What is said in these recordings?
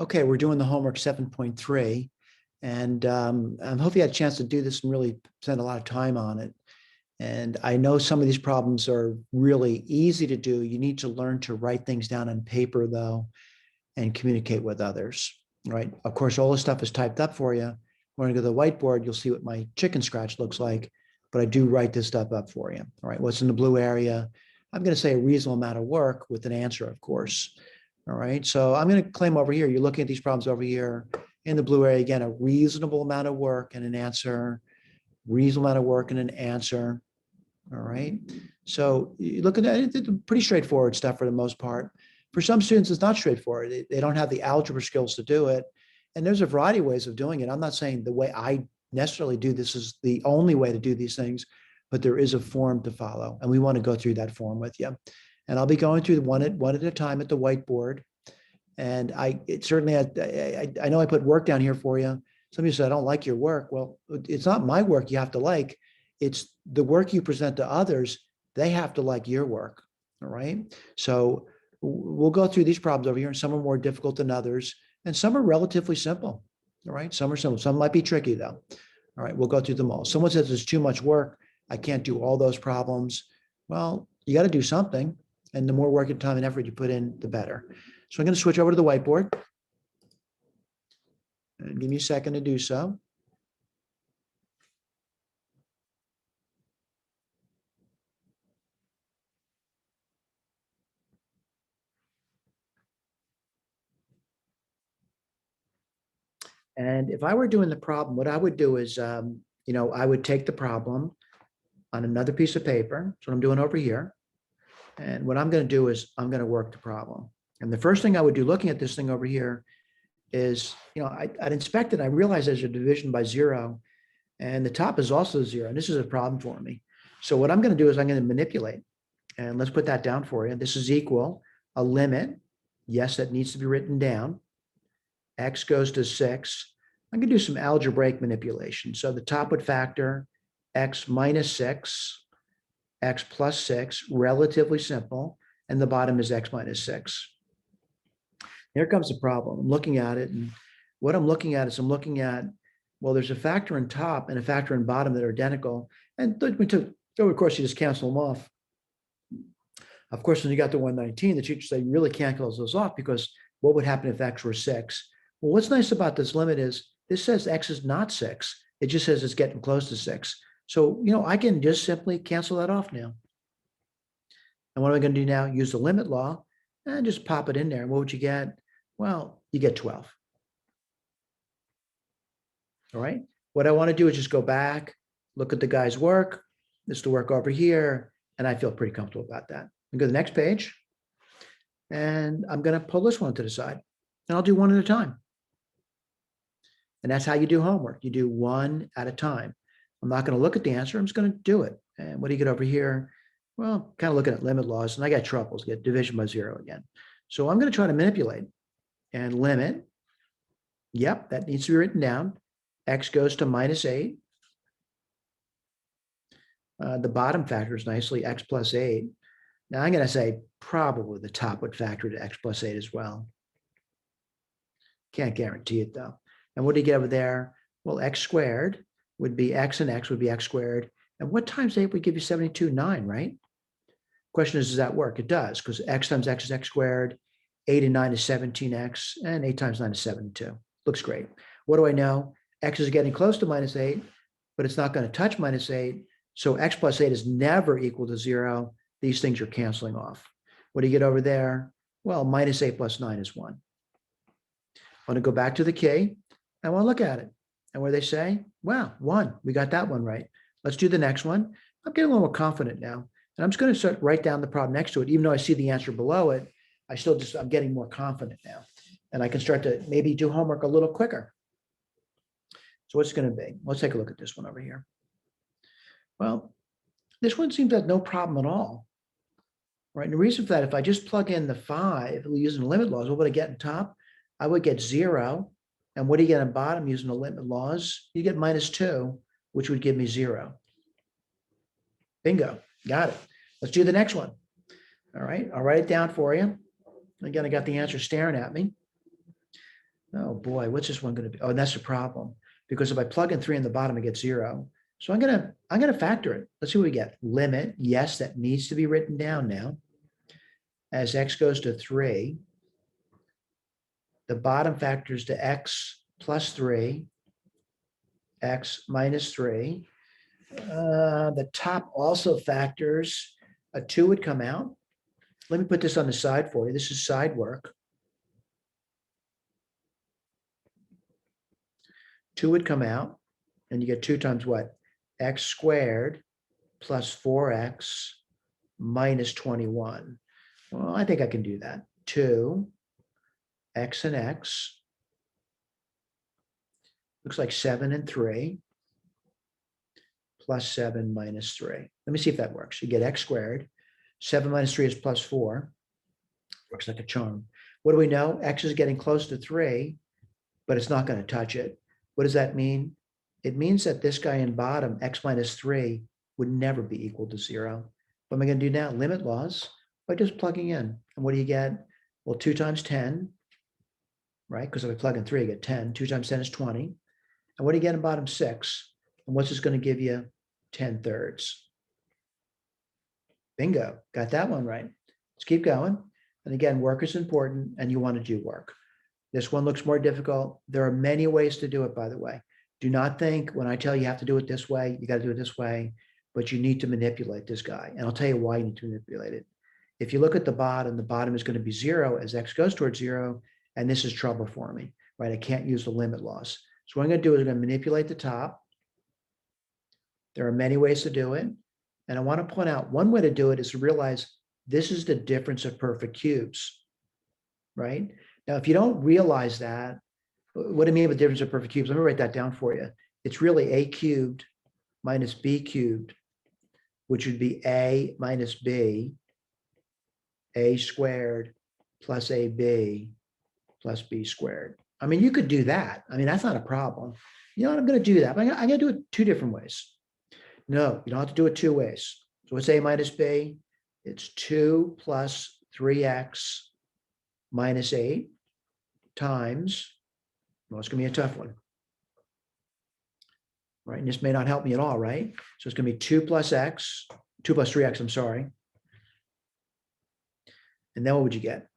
Okay, we're doing the homework 7.3, and I hope you had a chance to do this and really spend a lot of time on it. And I know some of these problems are really easy to do. You need to learn to write things down on paper, though, and communicate with others, right? Of course, all this stuff is typed up for you. When I go to the whiteboard, you'll see what my chicken scratch looks like, but I do write this stuff up for you. All right, what's in the blue area? I'm going to say a reasonable amount of work with an answer, of course. All right, so I'm going to claim over here, you're looking at these problems over here in the blue area, again, a reasonable amount of work and an answer, reasonable amount of work and an answer. All right, so you look at that, it's pretty straightforward stuff for the most part. For some students, it's not straightforward. They don't have the algebra skills to do it. And there's a variety of ways of doing it. I'm not saying the way I necessarily do this is the only way to do these things, but there is a form to follow. And we want to go through that form with you. And I'll be going through one at a time at the whiteboard. And I know I put work down here for you. Some of you said, I don't like your work. Well, it's not my work you have to like. It's the work you present to others. They have to like your work. All right. So we'll go through these problems over here, and some are more difficult than others, and some are relatively simple. All right. Some are simple. Some might be tricky, though. All right. We'll go through them all. Someone says it's too much work. I can't do all those problems. Well, you got to do something. And the more work and time and effort you put in, the better. So I'm going to switch over to the whiteboard. And give me a second to do so. And if I were doing the problem, what I would do is, I would take the problem on another piece of paper. That's what I'm doing over here. And what I'm going to do is I'm going to work the problem. And the first thing I would do looking at this thing over here is, I'd inspect it. I realize there's a division by 0, and the top is also 0. And this is a problem for me. So what I'm going to do is I'm going to manipulate. And let's put that down for you. This is equal a limit. Yes, that needs to be written down. X goes to 6. I'm going to do some algebraic manipulation. So the top would factor x minus 6. X plus 6, relatively simple, and the bottom is x minus 6. Here comes the problem. I'm looking at it, and what I'm looking at is well, there's a factor in top and a factor in bottom that are identical, and of course, you just cancel them off. Of course, when you got to 119, the teacher said you really can't close those off, because what would happen if x were 6? Well, what's nice about this limit is this says x is not 6. It just says it's getting close to 6. So, I can just simply cancel that off now. And what am I going to do now? Use the limit law and just pop it in there. And what would you get? Well, you get 12. All right. What I want to do is just go back, look at the guy's work. This is the work over here. And I feel pretty comfortable about that. And go to the next page. And I'm going to pull this one to the side. And I'll do one at a time. And that's how you do homework. You do one at a time. I'm not going to look at the answer. I'm just going to do it. And what do you get over here? Well, kind of looking at limit laws, and I got troubles, get division by 0 again. So I'm going to try to manipulate and limit. Yep, that needs to be written down. X goes to minus 8. The bottom factors nicely, x plus 8. Now I'm going to say probably the top would factor to x plus 8 as well. Can't guarantee it, though. And what do you get over there? Well, x squared would be x, and x would be x squared. And what times 8 would give you 72? 9, right? Question is, does that work? It does, because x times x is x squared. 8 and 9 is 17x, and 8 times 9 is 72. Looks great. What do I know? X is getting close to minus 8, but it's not going to touch minus 8. So x plus 8 is never equal to 0. These things are canceling off. What do you get over there? Well, minus 8 plus 9 is 1. I want to go back to the key. I want to look at it. And what do they say? Wow, 1. We got that one right. Let's do the next one. I'm getting a little more confident now. And I'm just going to start write down the problem next to it. Even though I see the answer below it, I'm getting more confident now. And I can start to maybe do homework a little quicker. So what's it going to be? Let's take a look at this one over here. Well, this one seems to have no problem at all. Right? And the reason for that, if I just plug in the 5 using the limit laws, what would I get in top? I would get 0. And what do you get on bottom using the limit laws? You get minus 2, which would give me 0. Bingo. Got it. Let's do the next one. All right. I'll write it down for you. Again, I got the answer staring at me. Oh boy, what's this one going to be? Oh, and that's the problem. Because if I plug in 3 in the bottom, I get 0. So I'm gonna factor it. Let's see what we get. Limit, yes, that needs to be written down now. As x goes to 3, the bottom factors to x plus 3, x minus 3. The top also factors, a 2 would come out. Let me put this on the side for you. This is side work. 2 would come out, and you get 2 times what? X squared plus 4x minus 21. Well, I think I can do that. 2, x and x. Looks like 7 and 3 plus 7 minus 3. Let me see if that works. You get x squared. 7 minus 3 is plus 4. Works like a charm. What do we know? X is getting close to 3, but it's not going to touch it. What does that mean? It means that this guy in bottom, x minus 3, would never be equal to 0. What am I going to do now? Limit laws by just plugging in. And what do you get? Well, 2 times 10, right? Because if I plug in 3, I get 10. 2 times 10 is 20. And what do you get in bottom 6? And what's this going to give you? 10 thirds. Bingo. Got that one right. Let's keep going. And again, work is important, and you want to do work. This one looks more difficult. There are many ways to do it, by the way. Do not think when I tell you have to do it this way, you got to do it this way, but you need to manipulate this guy. And I'll tell you why you need to manipulate it. If you look at the bottom is going to be 0 as x goes towards 0, and this is trouble for me, right? I can't use the limit laws. So what I'm going to do is I'm going to manipulate the top. There are many ways to do it. And I want to point out one way to do it is to realize this is the difference of perfect cubes, right? Now, if you don't realize that, what do I mean by the difference of perfect cubes? Let me write that down for you. It's really a cubed minus b cubed, which would be a minus b, a squared plus ab plus b squared. I mean, you could do that. I mean, that's not a problem. You know what? I'm going to do that. But I'm going to do it 2 different ways. No, you don't have to do it 2 ways. So what's a minus b? It's 2 plus 3x minus 8 times, well, it's going to be a tough one, right? And this may not help me at all, right? So it's going to be 2 plus 3x, I'm sorry. And then what would you get?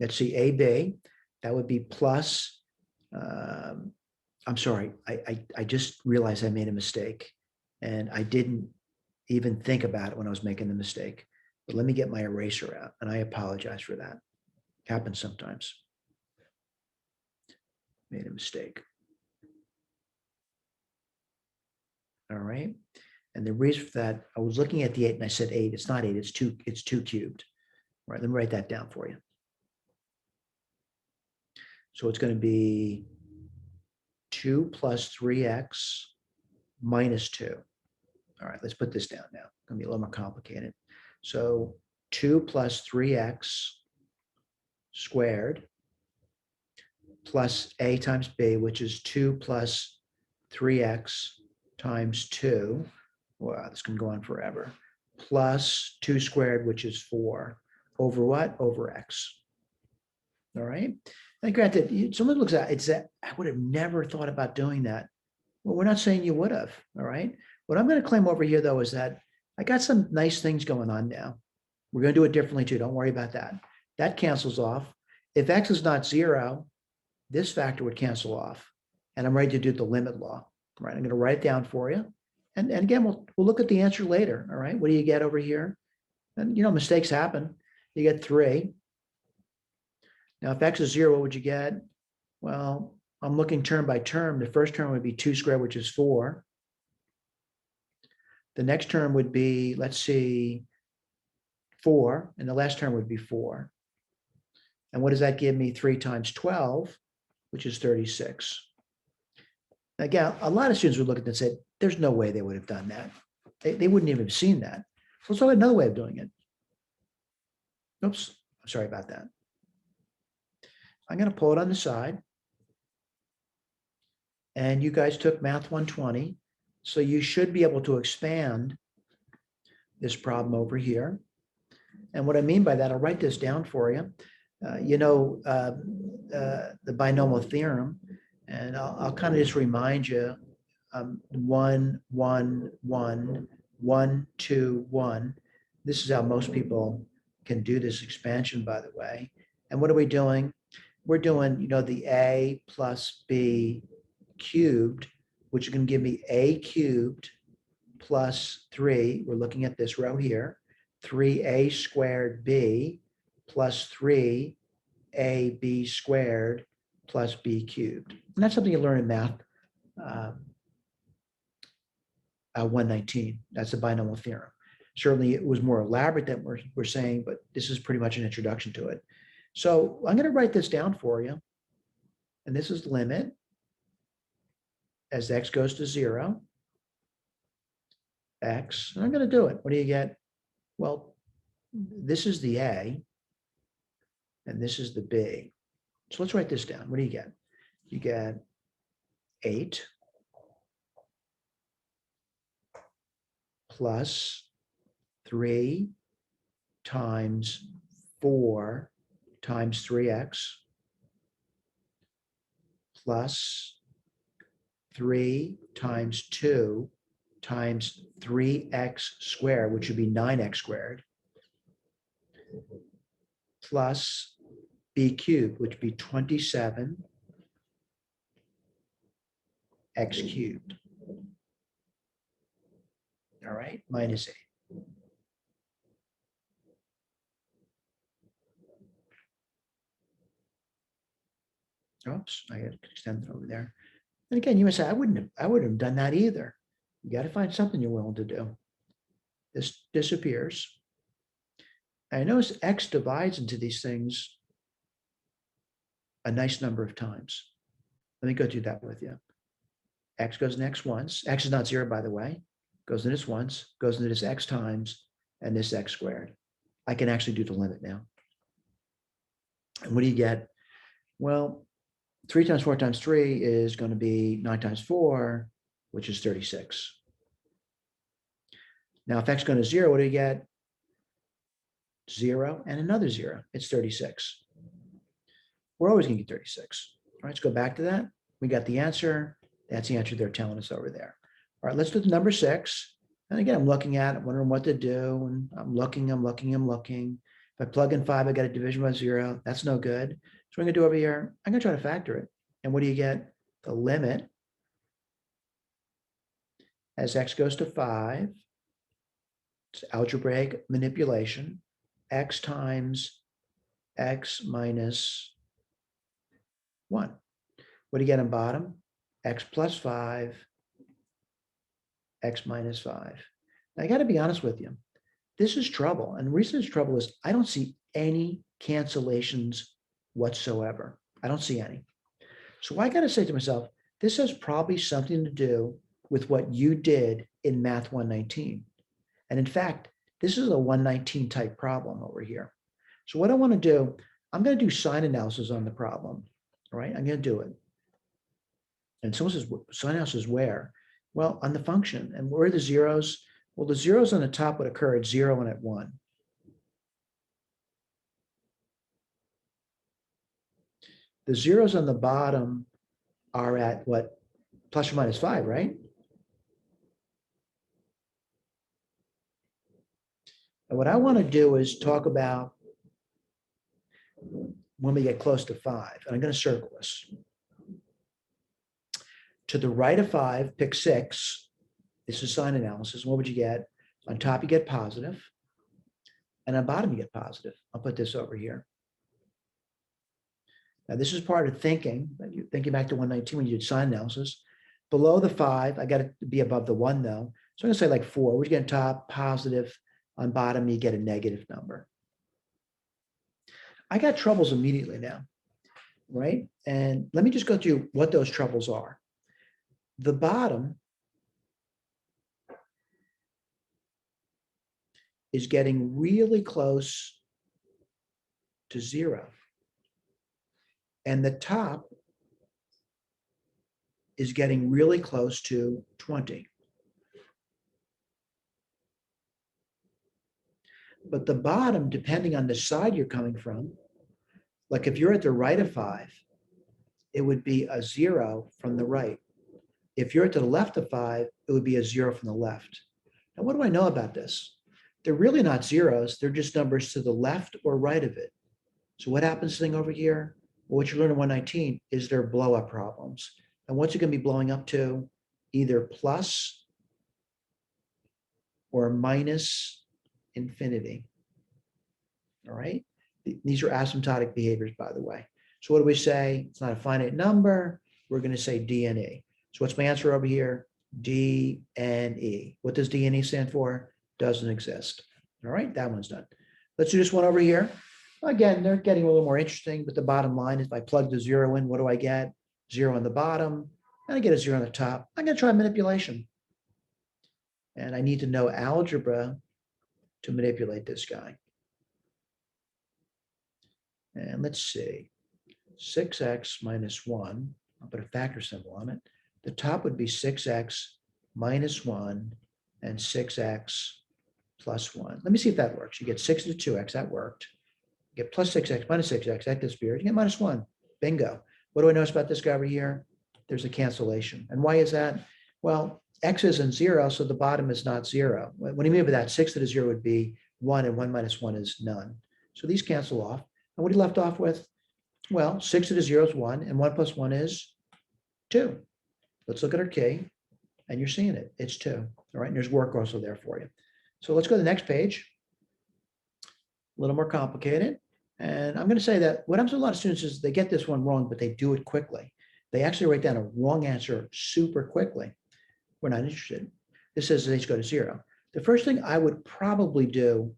Let's see, AB, that would be plus, I'm sorry, I just realized I made a mistake, and I didn't even think about it when I was making the mistake. But let me get my eraser out, and I apologize for that. Happens sometimes. Made a mistake. All right. And the reason for that, I was looking at the 8 and I said 8. It's not 8, it's 2, it's 2 cubed. All right, let me write that down for you. So it's going to be 2 plus 3x minus 2. All right, let's put this down now. It's going to be a little more complicated. So 2 plus 3x squared plus a times b, which is 2 plus 3x times 2. Wow, this can go on forever. Plus 2 squared, which is 4. Over what? Over x. All right. And granted, someone looks at it, said, I would have never thought about doing that. Well, we're not saying you would have. All right. What I'm going to claim over here, though, is that I got some nice things going on now. We're going to do it differently, too. Don't worry about that. That cancels off. If x is not 0, this factor would cancel off. And I'm ready to do the limit law. All right. I'm going to write it down for you. And again, we'll look at the answer later. All right. What do you get over here? And, mistakes happen. You get 3. Now, if x is 0, what would you get? Well, I'm looking term by term. The first term would be 2 squared, which is 4. The next term would be, let's see, 4. And the last term would be 4. And what does that give me? 3 times 12, which is 36. Again, a lot of students would look at that and say, there's no way they would have done that. They wouldn't even have seen that. So let's look at another way of doing it. Oops, I'm sorry about that. I'm going to pull it on the side. And you guys took Math 120. So you should be able to expand this problem over here. And what I mean by that, I'll write this down for you. The binomial theorem, and I'll kind of just remind you, 1, 1, 1, 1, 2, 1. This is how most people can do this expansion, by the way. And what are we doing? We're doing, the a plus b cubed, which is going to give me a cubed plus 3. We're looking at this row here. 3a squared b plus 3ab squared plus b cubed. And that's something you learn in math 119. That's the binomial theorem. Certainly it was more elaborate than we're saying, but this is pretty much an introduction to it. So I'm going to write this down for you. And this is limit as x goes to 0. X, and I'm going to do it. What do you get? Well, this is the A, and this is the B. So let's write this down. What do you get? You get 8 plus 3 times 4 times 3x plus 3 times 2 times 3x squared, which would be 9x squared, plus b cubed, which would be 27x cubed. All right, minus 8. Oops, I got to extend it over there. And again, you may say, I wouldn't have done that either. You got to find something you're willing to do. This disappears. And I notice x divides into these things a nice number of times. Let me go through that with you. X goes into x once. X is not 0, by the way. Goes into this once, goes into this x times, and this x squared. I can actually do the limit now. And what do you get? Well, 3 times 4 times 3 is going to be 9 times 4, which is 36. Now, if x goes to 0, what do you get? 0 and another 0. It's 36. We're always going to get 36. All right, let's go back to that. We got the answer. That's the answer they're telling us over there. All right, let's do the number 6. And again, I'm looking at it, wondering what to do. And I'm looking. If I plug in 5, I got a division by 0. That's no good. So what I'm going to do over here, I'm going to try to factor it. And what do you get? The limit as x goes to 5. It's algebraic manipulation. X times x minus 1. What do you get on bottom? X plus 5, x minus 5. Now, I got to be honest with you. This is trouble. And the reason it's trouble is I don't see any cancellations whatsoever. I don't see any. So I got to say to myself, this has probably something to do with what you did in Math 119. And in fact, this is a 119 type problem over here. So what I want to do, I'm going to do sign analysis on the problem. All right, I'm going to do it. And someone says, sign analysis where? Well, on the function. And where are the zeros? Well, the zeros on the top would occur at 0 and at 1. The zeros on the bottom are at what? Plus or minus 5, right? And what I want to do is talk about when we get close to 5. And I'm going to circle this. To the right of 5, pick 6. This is sign analysis. What would you get? On top, you get positive. And on bottom, you get positive. I'll put this over here. Now, this is part of thinking. Thinking back to 119 when you did sign analysis. Below the 5, I got it to be above the 1, though. So I'm going to say like 4. What you get on top? Positive. On bottom, you get a negative number. I got troubles immediately now, right? And let me just go through what those troubles are. The bottom is getting really close to 0. And the top is getting really close to 20. But the bottom, depending on the side you're coming from, Like if you're at the right of 5, it would be a 0 from the right. If you're to the left of 5, it would be a 0 from the left. Now, what do I know about this? They're really not zeros. They're just numbers to the left or right of it. So what happens to this thing over here? Well, what you learn in 119 is their blow up problems. And what's it going to be blowing up to? Either plus or minus infinity. All right. These are asymptotic behaviors, by the way. So what do we say? It's not a finite number. We're going to say D and E. So what's my answer over here? D and E. What does D and E stand for? Doesn't exist. All right, that one's done. Let's do this one over here. Again, they're getting a little more interesting, but the bottom line is if I plug the 0 in, what do I get? 0 on the bottom, and I get a 0 on the top. I'm going to try manipulation. And I need to know algebra to manipulate this guy. And let's see, 6x minus 1, I'll put a factor symbol on it. The top would be 6x minus 1 and 6x plus 1. Let me see if that works. You get 6 to 2x, that worked. You get plus 6x minus 6x, that disappeared. You get minus 1, bingo. What do I notice about this guy over here? There's a cancellation. And why is that? Well, x isn't 0, so the bottom is not 0. What do you mean by that? 6 to the 0 would be 1, and 1 minus 1 is none. So these cancel off. And what are you left off with? Well, 6 to the 0 is 1, and 1 plus 1 is 2. Let's look at our key, and you're seeing it. It's 2. All right, and there's work also there for you. So let's go to the next page. A little more complicated. And I'm going to say that what happens to a lot of students is they get this one wrong, but they do it quickly. They actually write down a wrong answer super quickly. We're not interested. This says h go to 0. The first thing I would probably do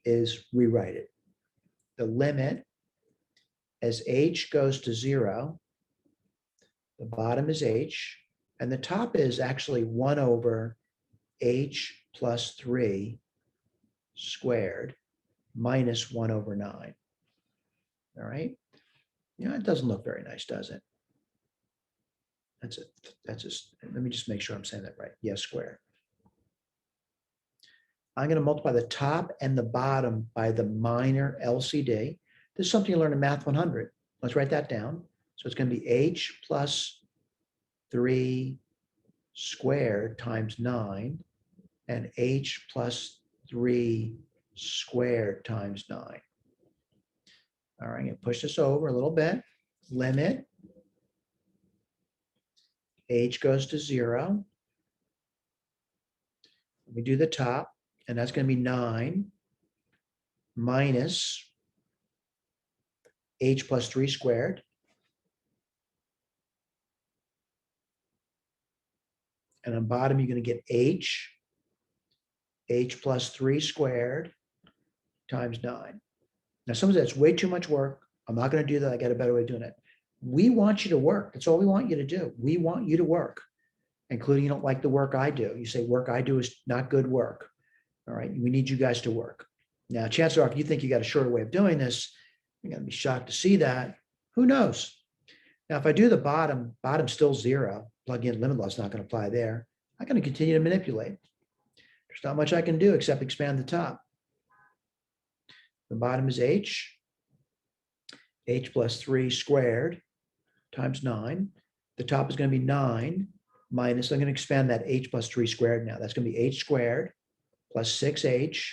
is rewrite it. The limit as h goes to 0, the bottom is h, and the top is actually 1 over h plus 3 squared minus 1 over 9. All right. You know, it doesn't look very nice, does it? That's it. That's just, let me just make sure I'm saying that right. Yes, squared. I'm going to multiply the top and the bottom by the minor LCD. This is something you learn in Math 100. Let's write that down. So it's going to be h plus 3 squared times 9 and h plus 3 squared times 9. All right, I'm going to push this over a little bit. Limit h goes to 0. We do the top, and that's going to be 9 minus h plus 3 squared. And on bottom, you're going to get h plus 3 squared times 9. Now, some of that's way too much work. I'm not going to do that. I got a better way of doing it. We want you to work. That's all we want you to do. We want you to work, including you don't like the work I do. You say work I do is not good work. All right. We need you guys to work. Now, chances are, if you think you got a shorter way of doing this, you're going to be shocked to see that. Who knows? Now, if I do the bottom, bottom's still 0. Plug in limit law is not going to apply there. I'm going to continue to manipulate. There's not much I can do except expand the top. The bottom is h plus 3 squared times 9. The top is going to be 9 minus, I'm going to expand that h plus 3 squared now. That's going to be h squared plus 6h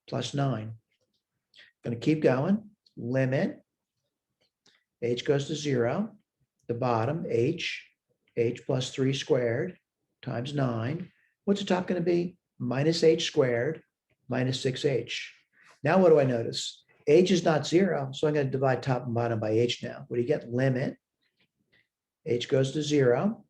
plus 9. Going to keep going. Limit h goes to 0. The bottom, h plus 3 squared times 9. What's the top going to be? Minus h squared minus 6h. Now what do I notice? H is not 0, so I'm going to divide top and bottom by h now. What do you get? Limit h goes to 0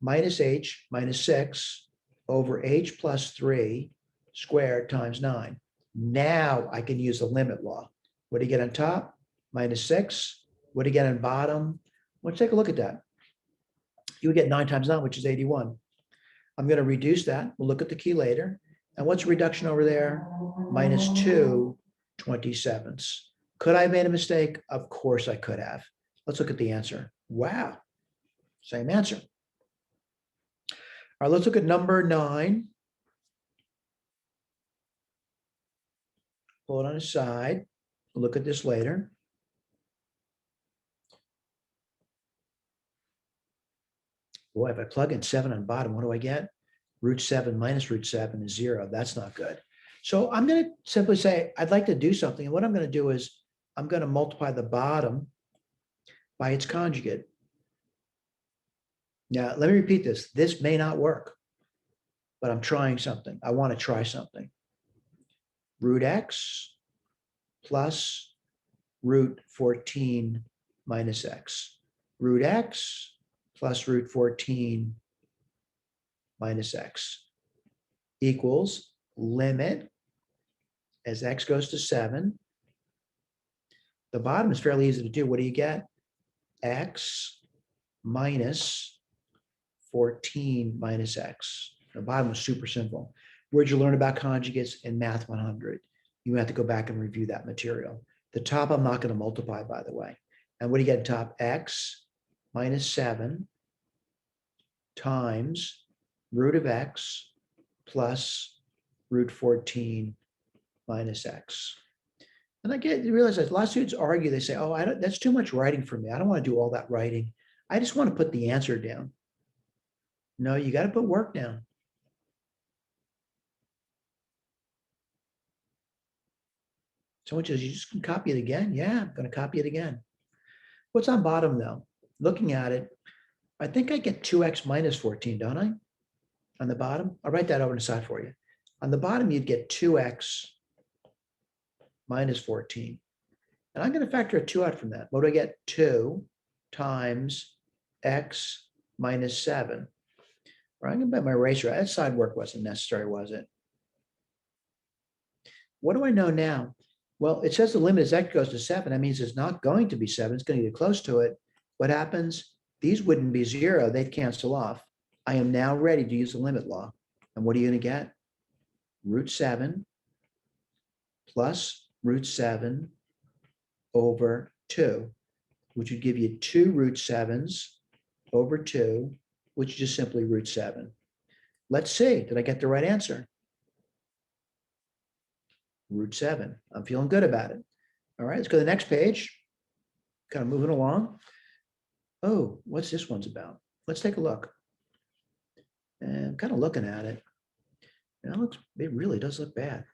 minus h minus 6 over h plus 3 squared times 9. Now I can use the limit law. What do you get on top? Minus 6. What do you get on bottom? Let's take a look at that. You would get 9 times 9, which is 81. I'm going to reduce that. We'll look at the key later. And what's the reduction over there? Minus 2 27ths. Could I have made a mistake? Of course I could have. Let's look at the answer. Wow. Same answer. All right, let's look at number 9. Pull it on the side. We'll look at this later. Boy, if I plug in 7 on the bottom, what do I get? Root 7 minus root 7 is 0. That's not good. So I'm going to simply say, I'd like to do something. And what I'm going to do is I'm going to multiply the bottom by its conjugate. Now, let me repeat this. This may not work, but I'm trying something. I want to try something. Root x plus root 14 minus x. Root x plus root 14 minus x equals limit as x goes to 7. The bottom is fairly easy to do. What do you get? X minus 14 minus x. The bottom was super simple. Where'd you learn about conjugates? In Math 100. You have to go back and review that material. The top I'm not going to multiply, by the way. And what do you get at top? X minus 7 times root of x plus root 14 minus x. And I realize that a lot of students argue, they say, oh, that's too much writing for me. I don't want to do all that writing. I just want to put the answer down. No, you got to put work down. Someone says, you just can copy it again? Yeah, I'm going to copy it again. What's on bottom though? Looking at it, I think I get 2x minus 14, don't I? On the bottom? I'll write that over on the side for you. On the bottom, you'd get 2x minus 14. And I'm going to factor a 2 out from that. What do I get? 2 times x minus 7. Right, I'm going to bet my eraser. That side work wasn't necessary, was it? What do I know now? Well, it says the limit as x goes to 7. That means it's not going to be 7. It's going to get close to it. What happens? These wouldn't be 0. They'd cancel off. I am now ready to use the limit law. And what are you going to get? Root 7 plus root 7 over 2, which would give you 2 root 7s over 2, which is just simply root 7. Let's see, did I get the right answer? Root 7. I'm feeling good about it. All right, let's go to the next page. Kind of moving along. Oh, what's this one's about? Let's take a look. And I'm kind of looking at it. And it really does look bad.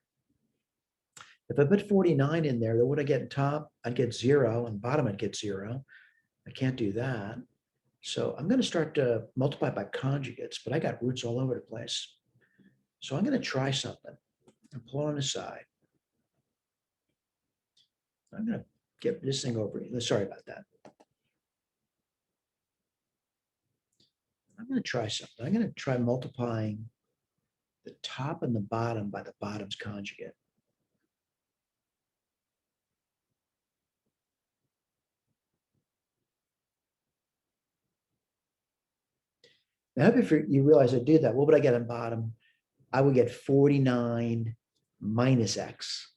If I put 49 in there, then what I get at top? I'd get 0, and bottom I'd get 0. I can't do that. So I'm going to start to multiply by conjugates, but I got roots all over the place. So I'm going to try something. And pull on the side. I'm going to get this thing over. Sorry about that. I'm going to try something. I'm going to try multiplying the top and the bottom by the bottom's conjugate. Now, I hope if you realize I do that, what would I get on bottom? I would get 49 minus x.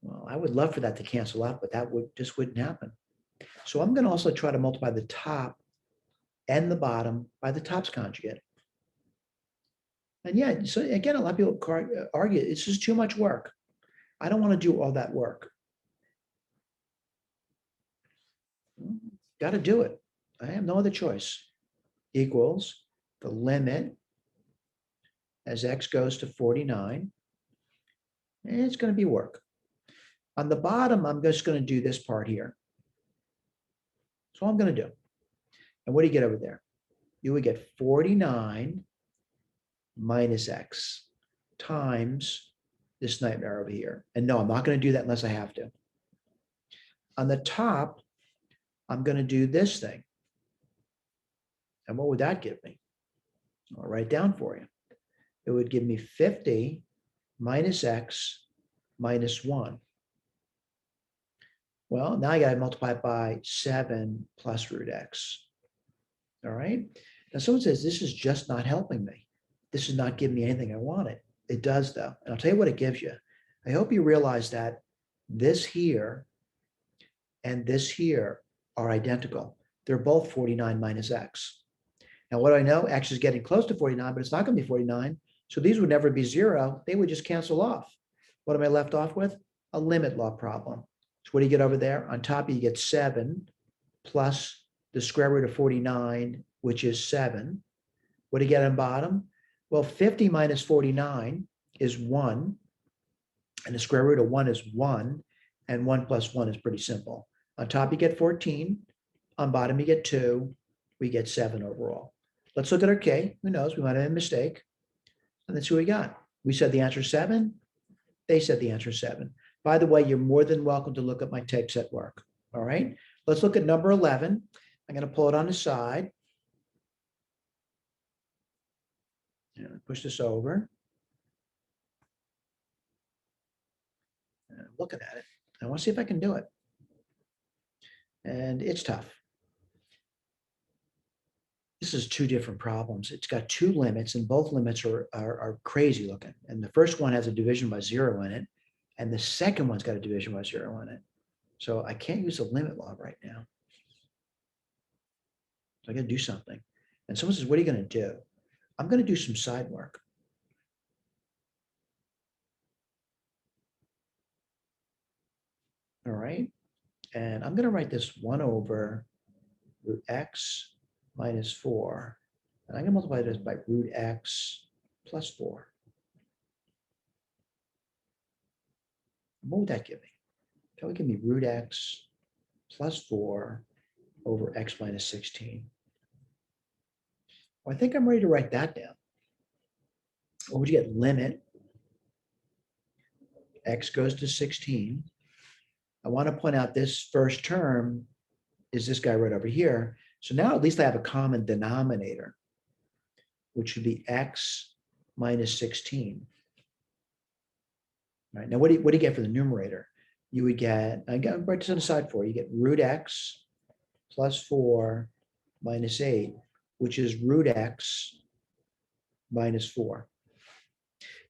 Well, I would love for that to cancel out, but that just wouldn't happen. So I'm going to also try to multiply the top and the bottom by the top's conjugate. And yeah, so again, a lot of people argue it's just too much work. I don't want to do all that work. Got to do it. I have no other choice. Equals the limit as x goes to 49. And it's going to be work. On the bottom, I'm just going to do this part here. So I'm going to do. And what do you get over there? You would get 49 minus x times this nightmare over here. And no, I'm not going to do that unless I have to. On the top, I'm going to do this thing. And what would that give me? I'll write it down for you. It would give me 50 minus x minus 1. Well, now I got to multiply it by 7 plus root x. All right. Now someone says, this is just not helping me. This is not giving me anything I wanted. It does though. And I'll tell you what it gives you. I hope you realize that this here and this here are identical. They're both 49 minus x. Now what do I know? X is getting close to 49, but it's not going to be 49. So these would never be 0. They would just cancel off. What am I left off with? A limit law problem. So what do you get over there? On top, you get 7 plus the square root of 49, which is 7. What do you get on bottom? Well, 50 minus 49 is 1, and the square root of 1 is 1, and 1 plus 1 is pretty simple. On top, you get 14. On bottom, you get 2. We get 7 overall. Let's look at our K. Who knows? We might have made a mistake. And let's see what we got. We said the answer is 7. They said the answer is 7. By the way, you're more than welcome to look at my typeset work. All right. Let's look at number 11. I'm going to pull it on the side. And push this over. And I'm looking at it. I want to see if I can do it. And it's tough. This is 2 different problems. It's got 2 limits, and both limits are crazy looking. And the first one has a division by 0 in it, and the second one's got a division by 0 in it. So I can't use the limit law right now. So I got to do something. And someone says, what are you going to do? I'm going to do some side work. All right. And I'm going to write this 1 over root x minus 4. And I'm going to multiply this by root x plus 4. What would that give me? That would give me root x plus 4 over x minus 16. Well, I think I'm ready to write that down. What would you get? Limit x goes to 16. I want to point out this first term is this guy right over here. So now at least I have a common denominator, which should be x minus 16. All right, now what do you get for the numerator? You would get, I got right this on the side for you, you get root x plus 4 minus 8, which is root x minus 4.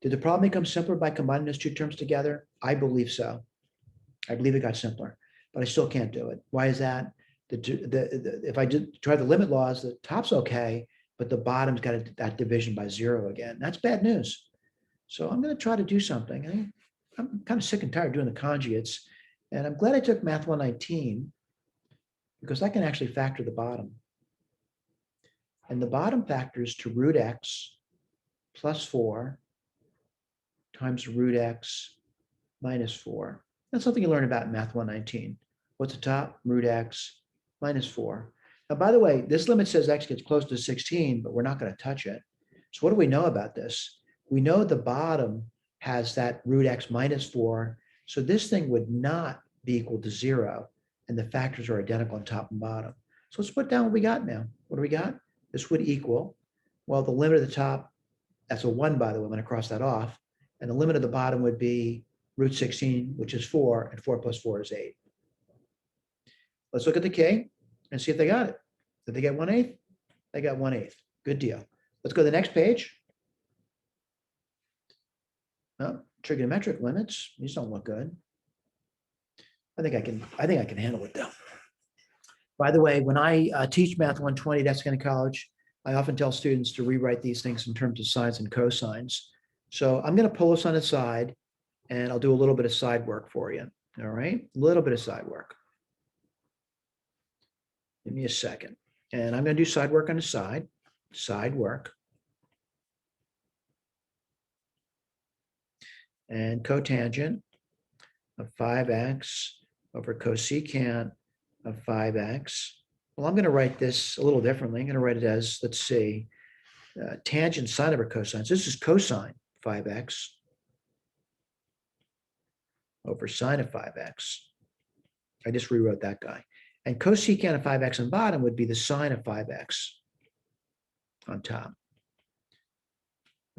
Did the problem become simpler by combining those 2 terms together? I believe so. I believe it got simpler, but I still can't do it. Why is that? If I try the limit laws, the top's okay, but the bottom's got that division by 0 again. That's bad news. So I'm going to try to do something. I'm kind of sick and tired of doing the conjugates, and I'm glad I took Math 119 because I can actually factor the bottom. And the bottom factors to root x plus 4 times root x minus 4. That's something you learn about in Math 119. What's the top? Root x minus 4. Now, by the way, this limit says x gets close to 16, but we're not going to touch it. So what do we know about this? We know the bottom has that root x minus 4. So this thing would not be equal to 0, and the factors are identical on top and bottom. So let's put down what we got now. What do we got? This would equal, well, the limit of the top, that's a 1, by the way, I'm going to cross that off. And the limit of the bottom would be root 16, which is 4, and 4 plus 4 is 8. Let's look at the K and see if they got it. Did they get 1/8? They got 1/8. Good deal. Let's go to the next page. Oh, trigonometric limits. These don't look good. I think I can handle it though. By the way, when I teach Math 120 at Essex College, I often tell students to rewrite these things in terms of sines and cosines. So I'm going to pull this on the side, and I'll do a little bit of side work for you. All right, a little bit of side work. Give me a second. And I'm going to do side work on the side work. And cotangent of 5x over cosecant of 5x. Well, I'm going to write this a little differently. I'm going to write it as, let's see, tangent sine over cosine. So this is cosine 5x over sine of 5x. I just rewrote that guy. And cosecant of 5x on bottom would be the sine of 5x on top.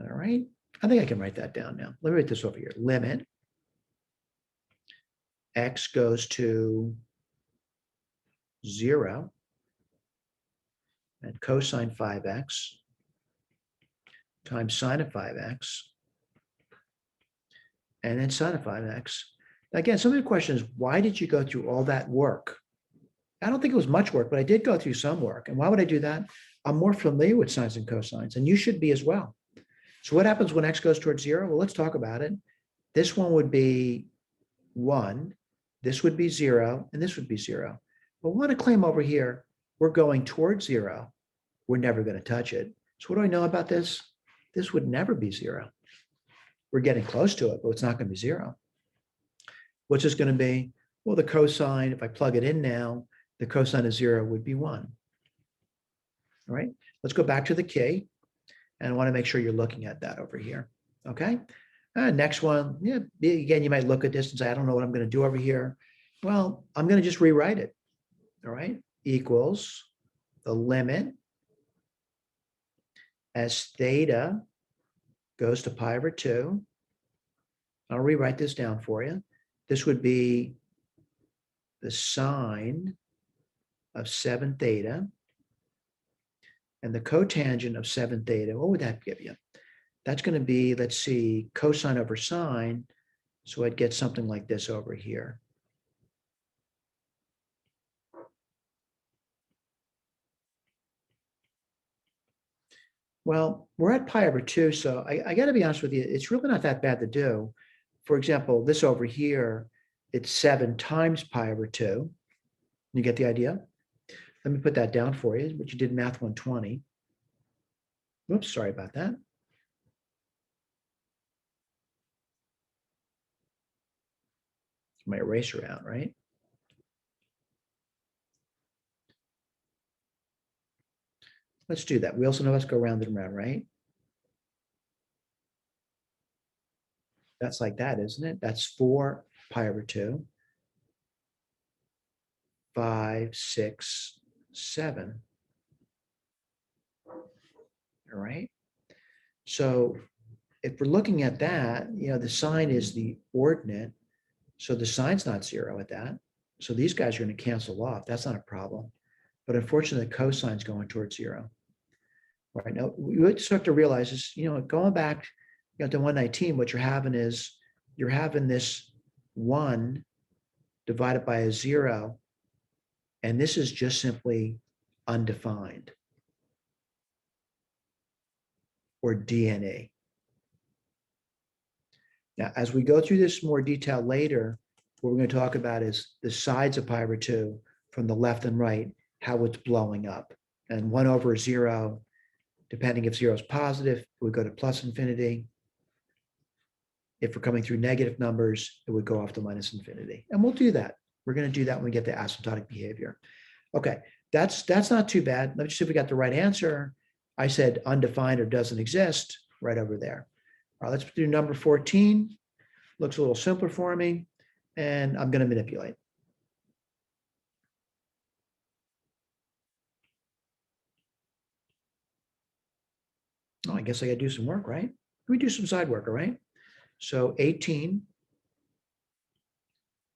All right. I think I can write that down now. Let me write this over here. Limit x goes to 0 and cosine 5x times sine of 5x and then sine of 5x. Now again, some of the question is, why did you go through all that work? I don't think it was much work, but I did go through some work. And why would I do that? I'm more familiar with sines and cosines, and you should be as well. So what happens when x goes towards 0? Well, let's talk about it. This one would be 1, this would be 0, and this would be 0. But we want to claim over here, we're going towards 0. We're never going to touch it. So what do I know about this? This would never be 0. We're getting close to it, but it's not going to be 0. What's this going to be? Well, the cosine, if I plug it in now, the cosine of 0 would be 1. All right, let's go back to the key. And I want to make sure you're looking at that over here. Okay. Next one. Yeah. Again, you might look at this and say, I don't know what I'm going to do over here. Well, I'm going to just rewrite it. All right. Equals the limit as theta goes to pi over 2. I'll rewrite this down for you. This would be the sine of 7 theta. And the cotangent of 7 theta, what would that give you? That's going to be, let's see, cosine over sine. So I'd get something like this over here. Well, we're at pi over 2, so I got to be honest with you, it's really not that bad to do. For example, this over here, it's 7 times pi over 2. You get the idea? Let me put that down for you, what you did in Math 120. Oops, sorry about that. My eraser out, right? Let's do that. We also know let's go round and round, right? That's like that, isn't it? That's 4 pi over 2. 5, 6, 7. All right. So if we're looking at that, the sine is the ordinate. So the sine's not 0 at that. So these guys are going to cancel off. That's not a problem. But unfortunately, the cosine's going towards 0. Right now, we just have to realize is, going back to 119, what you're having is you're having this 1 divided by a 0. And this is just simply undefined, or DNA. Now, as we go through this more detail later, what we're going to talk about is the sides of pi over 2 from the left and right, how it's blowing up. And 1 over 0, depending if 0 is positive, we go to plus infinity. If we're coming through negative numbers, it would go off to minus infinity. And we'll do that. We're going to do that when we get to asymptotic behavior. Okay, that's not too bad. Let me see if we got the right answer. I said undefined or doesn't exist right over there. All right, let's do number 14. Looks a little simpler for me, and I'm going to manipulate. Oh, I guess I got to do some work, right? Let me do some side work, all right? So 18,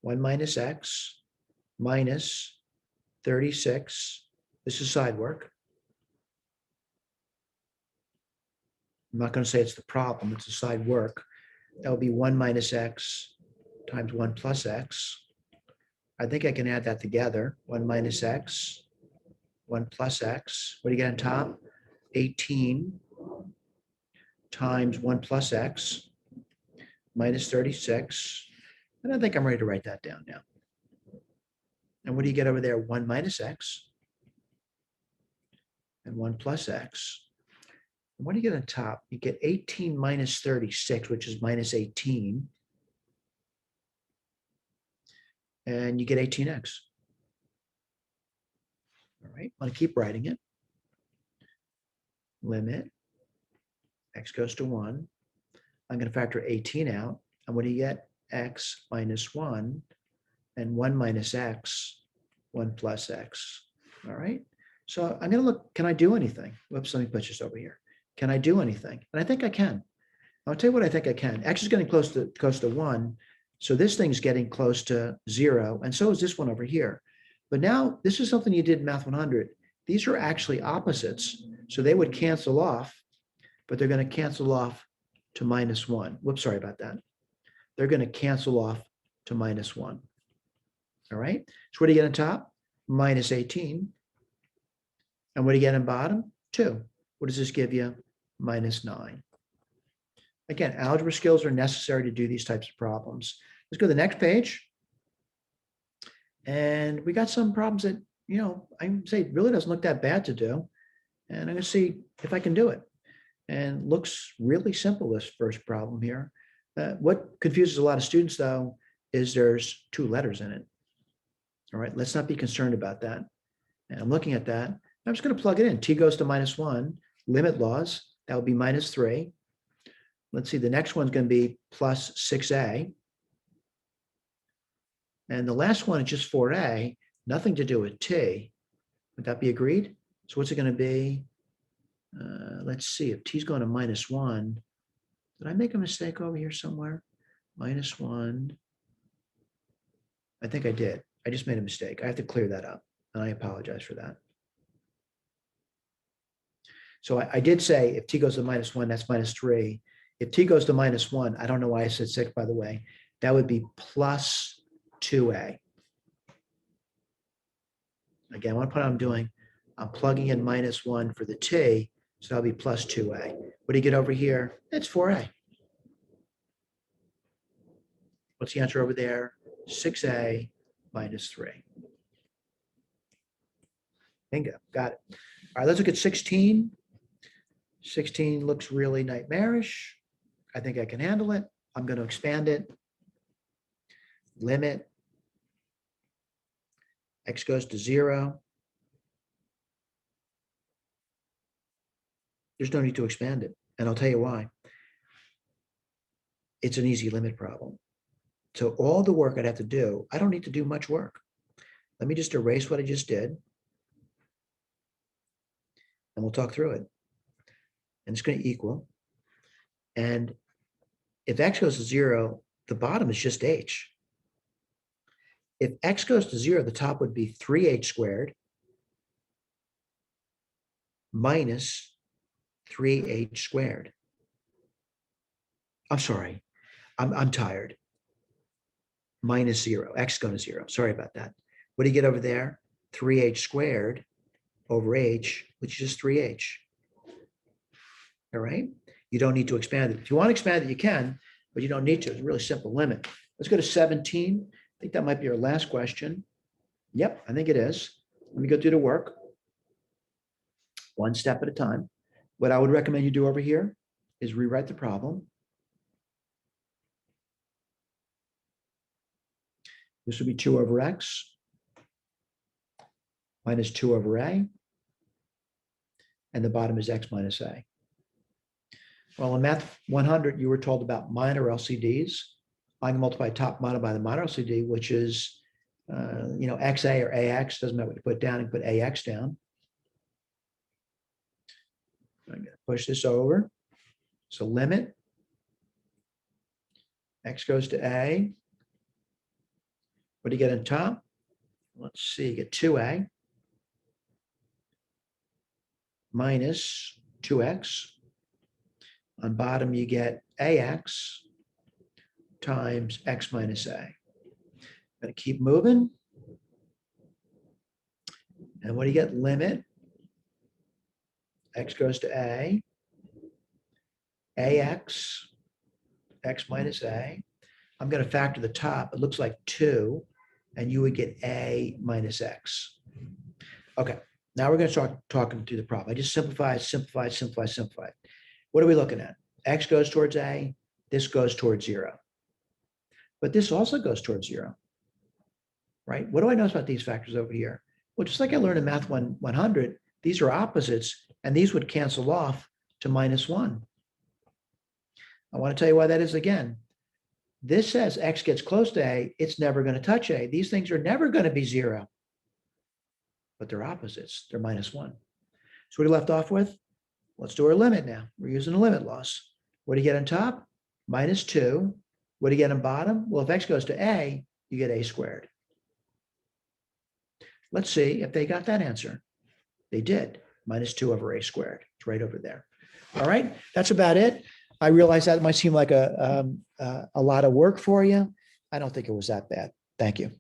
1 minus x, minus 36. This is side work. I'm not going to say it's the problem, it's a side work. That will be 1 minus x times 1 plus x. I think I can add that together. 1 minus x, 1 plus x. What do you get on top? 18 times 1 plus x minus 36. And I think I'm ready to write that down now. And what do you get over there? 1 minus x and 1 plus x. And what do you get on top? You get 18 minus 36, which is minus 18. And you get 18x. All right, I'm going to keep writing it. Limit x goes to 1. I'm going to factor 18 out. And what do you get? X minus 1 and 1 minus x, 1 plus x. All right. So I'm going to look, can I do anything? Whoops, let me put this over here. Can I do anything? And I think I can. I'll tell you what I think I can. X is getting close to 1. So this thing's getting close to 0. And so is this one over here. But now this is something you did in Math 100. These are actually opposites. So they would cancel off, but they're going to cancel off to minus 1. Whoops, sorry about that. They're going to cancel off to minus 1. All right. So what do you get on top? Minus 18. And what do you get on bottom? 2. What does this give you? Minus 9. Again, algebra skills are necessary to do these types of problems. Let's go to the next page. And we got some problems that, I would say really doesn't look that bad to do. And I'm going to see if I can do it. And looks really simple, this first problem here. What confuses a lot of students, though, is there's 2 letters in it. All right, let's not be concerned about that. And I'm looking at that. I'm just going to plug it in. T goes to -1, limit laws. That would be -3. Let's see, the next one's going to be plus 6a. And the last one is just 4a, nothing to do with t. Would that be agreed? So what's it going to be? Let's see, if t's going to -1, did I make a mistake over here somewhere? -1. I think I did. I just made a mistake. I have to clear that up, and I apologize for that. So I did say if t goes to -1, that's -3. If t goes to -1, I don't know why I said 6, by the way, that would be plus 2a. Again, what I'm doing, I'm plugging in -1 for the t, so that'll be plus 2a. What do you get over here? It's 4a. What's the answer over there? 6a minus 3. Bingo, got it. All right, let's look at 16. 16 looks really nightmarish. I think I can handle it. I'm going to expand it. Limit. X goes to 0. There's no need to expand it. And I'll tell you why. It's an easy limit problem. So all the work I'd have to do, I don't need to do much work. Let me just erase what I just did. And we'll talk through it. And it's going to equal. And if x goes to 0, the bottom is just h. If x goes to 0, the top would be 3h squared minus 3h squared. I'm sorry. I'm tired. Minus 0. X going to 0. Sorry about that. What do you get over there? 3h squared over h, which is just 3h. All right? You don't need to expand it. If you want to expand it, you can, but you don't need to. It's a really simple limit. Let's go to 17. I think that might be our last question. Yep, I think it is. Let me go do the work. One step at a time. What I would recommend you do over here is rewrite the problem. This would be 2 over x minus 2 over a. And the bottom is x minus a. Well, in Math 100, you were told about minor LCDs. I can multiply top minor by the minor LCD, which is, XA or AX. Doesn't matter what you put down, and put AX down. I'm going to push this over. So limit. X goes to A. What do you get on top? Let's see, you get 2A minus 2x. On bottom, you get AX times x minus a. Going to keep moving. And what do you get? Limit. X goes to a. AX, x minus a. I'm going to factor the top. It looks like 2, and you would get a minus x. Okay, now we're going to start talking through the problem. I just simplified. What are we looking at? X goes towards a. This goes towards 0. But this also goes towards 0, right? What do I notice about these factors over here? Well, just like I learned in Math 100, these are opposites, and these would cancel off to -1. I want to tell you why that is again. This says x gets close to a, it's never going to touch a. These things are never going to be 0, but they're opposites. They're -1. So what are we left off with? Let's do our limit now. We're using a limit loss. What do you get on top? -2. What do you get on bottom? Well, if x goes to a, you get a squared. Let's see if they got that answer. They did. -2 over a squared. It's right over there. All right, that's about it. I realize that might seem like a lot of work for you. I don't think it was that bad. Thank you.